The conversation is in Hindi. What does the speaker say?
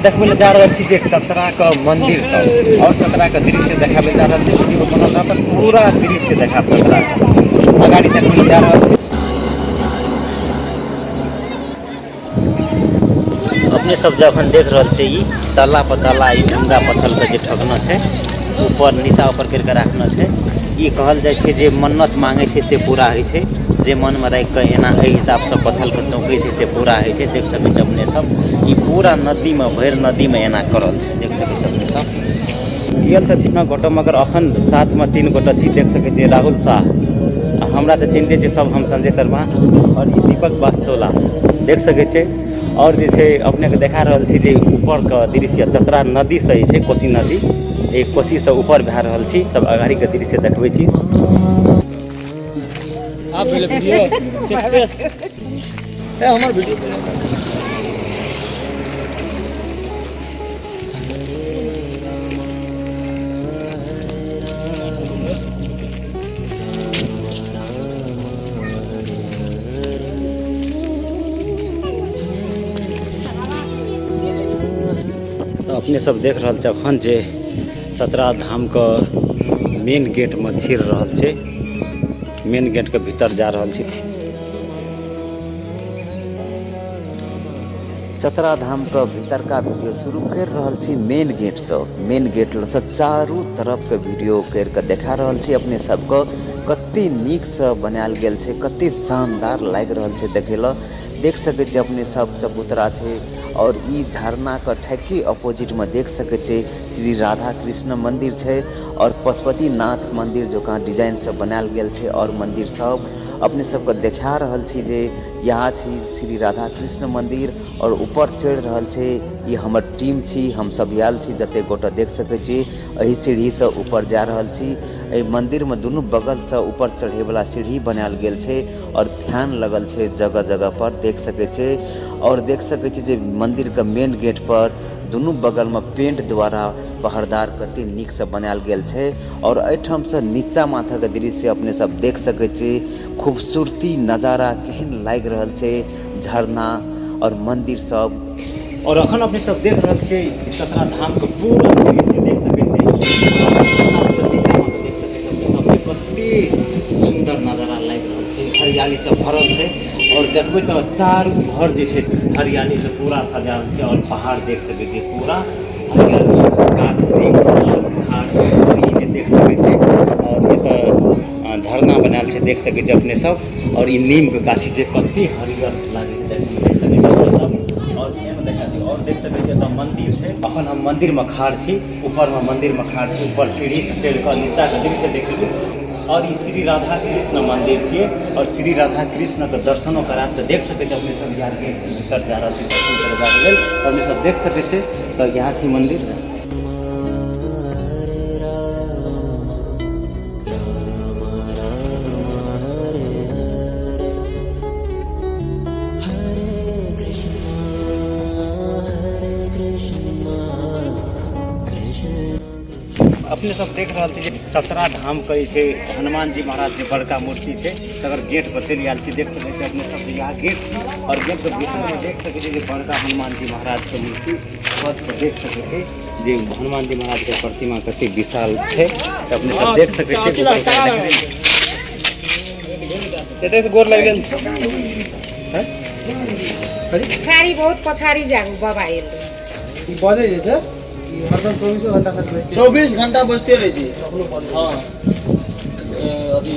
देखबे जा रहल छी जे चतरा का मंदिर सब और चतरा का दृश्य देखाबे जा रहल छी। वीडियो बनल रहा पर पूरा दृश्य देखाब चतरा का अगाड़ी देखबे जा रहल छी। अपने सब जखन देख रहल छी ई तल्ला पर तल्ला ई ढूंगा पत्थर के जे ठगना छै ऊपर नीचा ऊपर करके राखना छै। ई कहल जाय छै जे मन्नत मांगे छै से पूरा होय छै। जे मन में राख के एना एहि हिसाब से पत्थर के चौकै छै से पूरा होय छै। देख सकै छी अपने सब ई पूरा नदी में भैर नदी में एना करल छै। देख सकै छी अपने सब गेल त छी न गोटो मगर अखन साथ में 3 गोटा छी। देख सकै छी राहुल शाह हमरा तो चिन्हते छै सब। हम संजय शर्मा और ई दीपक वास्तोला देख सकै छै। और जे छै अपने के देखा रहल छी जे ऊपर के दृश्य चतरा नदी से छै कोसी नदी एक कोसी से ऊपर भए रहल छी। तब अगाड़ी के दृश्य देखबै छी। आप पहले वीडियो सक्सेस है हमार वीडियो तो अपने सब देख रहल छै अखन जे चतरा धाम का मेन गेट में छिड़ रहल छै। मेन गेट के भीतर जा रहल छी। चतरा धाम का भीतर का वीडियो शुरू कर रहल छी। मेन गेट से चारों तरफ के वीडियो कर के देखा रहल छी अपने सबको। कते नीक से बनायल गेल छै, कते शानदार लाग रहल छै देखे ला। देख सके छी अपने सब चबूतरा छै और ई झरना का ठेकी अपोजिट में देख सके छी श्री राधा कृष्ण मंदिर छै और पशुपतिनाथ मंदिर जो का डिजाइन से बनायल गेल छै। और मंदिर सब अपने सबके देखा रहल छी जे यहाँ छी श्री राधा कृष्ण मंदिर और ऊपर चढ़ रहल छै। ये हमर टीम छी, हम सब आयल छी जते गोटा देख सके छी। एही सीढ़ी से ऊपर जा रहल छी। ए मंदिर में दोनों बगल से ऊपर चढ़े वाला सीढ़ी बनायल गेल छै और फैन लगल छै जगह जगह पर देख सके छी। और देख सके छी जे मंदिर के मेन गेट पर दोनों बगल में पेंट द्वारा पहरदार कते नीक से बनायल गेल छै। और एठम से नीचा माथा के दृश्य अपने सब देख सके छी। खूबसूरती नजारा केहन लाग रहल छै, झरना और मंदिर सब। और अखन अपने सब देख रहल छी चतरा धाम के पूरा दृश्य देख सके छी। नीचा में देख सके छी अपने सब कते सुंदर नजारा लाग रहल छै। हरियाली से भरल छै और देखबे तो चारों भर जे छै हरियाली से पूरा सजाल छै। और पहाड़ देख सके छी पूरा हरियाली गाछ वृक्ष और पहाड़ और ई जे देख सके छी। और एता झरना बनायल छै देख सके छी अपने सब। और ई नीम के गाछी छै कते हरियर लागे छै देख सके छी अपने सब। और एमे देखा दी और देख सके छी त मंदिर छै। अखन हम मंदिर में खाड़ छी, ऊपर में मंदिर में खाड़ छी। ऊपर सीढ़ी से चढ़ के नीचा के दृश्य देखिए। और ये श्री राधा कृष्ण मंदिर छे और श्री राधा कृष्ण के दर्शनों कराब तो देख सके अपने सब। यार के भीतर जा रहल छी दर्शन करबा लेल अपने सब देख सके छी। तो यहाँ छी मंदिर। अपने सब देख रहा छी चतरा धाम के हनुमान जी महाराज जी बड़का मूर्ति है। तकर गेट पर चल आयल छी देख सके छी अपने सब। यहाँ गेट छी और गेट के भीतर में देख सके छी बड़का हनुमान जी महाराज के मूर्ति छत पर देख सके छी जे हनुमान जी महाराज के प्रतिमा कते विशाल है। तो अपने सब देख सके छी। एते से गोर लग गेल हैं खारी बहुत पछाड़ी जागु बाबा एले ई बजे जे छै हरदम 24 घंटा बजते रहे छी। हाँ अभी